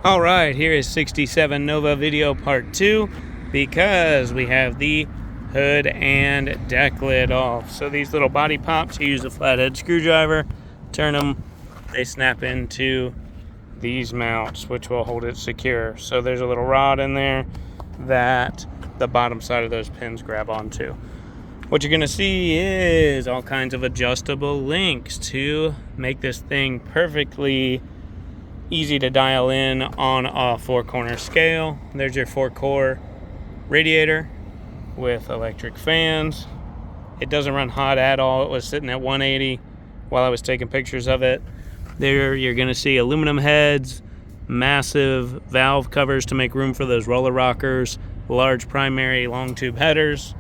All right, here is 67 Nova video part 2 because we have the hood and deck lid off. So these little body pops, you use a flathead screwdriver, turn them, they snap into these mounts, which will hold it secure. So there's a little rod in there that the bottom side of those pins grab onto. What you're gonna see is all kinds of adjustable links to make this thing perfectly easy to dial in on a 4-corner scale. There's your 4-core radiator with electric fans. It doesn't run hot at all. It was sitting at 180 while I was taking pictures of it. There you're gonna see aluminum heads, massive valve covers to make room for those roller rockers, large primary long tube headers,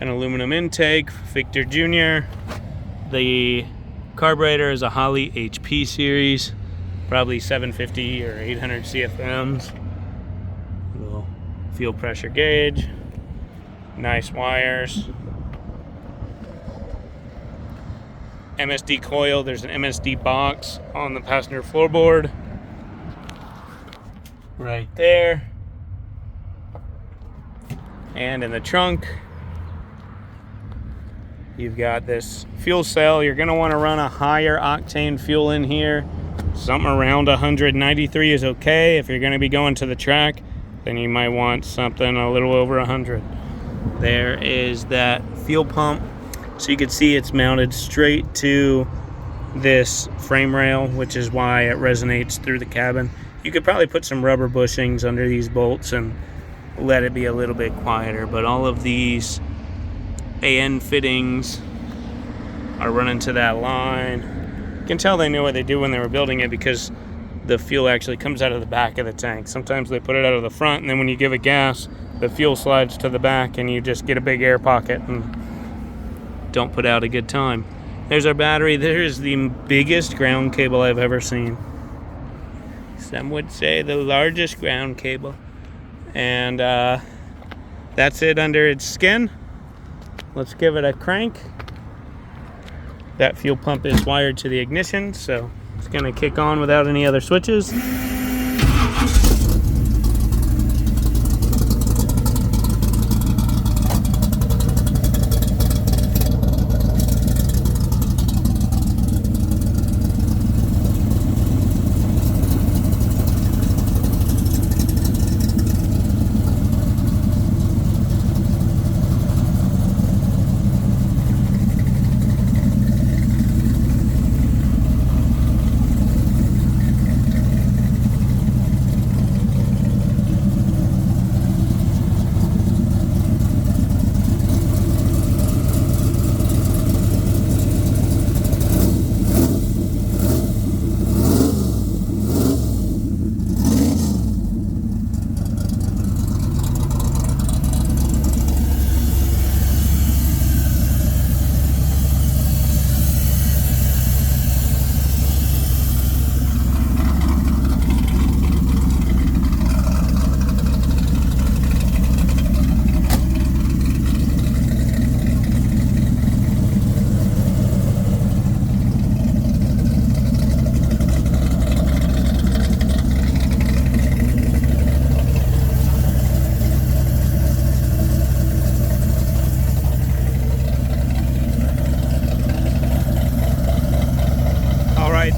an aluminum intake, Victor Jr. The carburetor is a Holley HP series, probably 750 or 800 CFMs. Little fuel pressure gauge, nice wires. MSD coil, there's an MSD box on the passenger floorboard. Right there. And in the trunk, you've got this fuel cell. You're gonna wanna run a higher octane fuel in here. Something around 193 is okay. If you're gonna be going to the track, then you might want something a little over 100. There is that fuel pump. So you can see it's mounted straight to this frame rail, which is why it resonates through the cabin. You could probably put some rubber bushings under these bolts and let it be a little bit quieter, but all of these AN fittings are running to that line. You can tell they knew what they do when they were building it because the fuel actually comes out of the back of the tank. Sometimes they put it out of the front, and then when you give it gas, the fuel slides to the back and you just get a big air pocket and don't put out a good time. There's our battery. There's the biggest ground cable I've ever seen. Some would say the largest ground cable. And that's it under its skin. Let's give it a crank. That fuel pump is wired to the ignition, so it's gonna kick on without any other switches.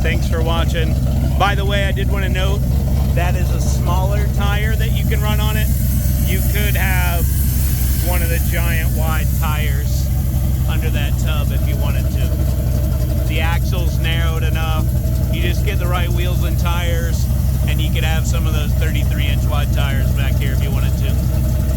Thanks for watching. By the way, I did want to note that is a smaller tire that you can run on it. You could have one of the giant wide tires under that tub if you wanted to. The axle's narrowed enough. You just get the right wheels and tires, and you could have some of those 33-inch wide tires back here if you wanted to.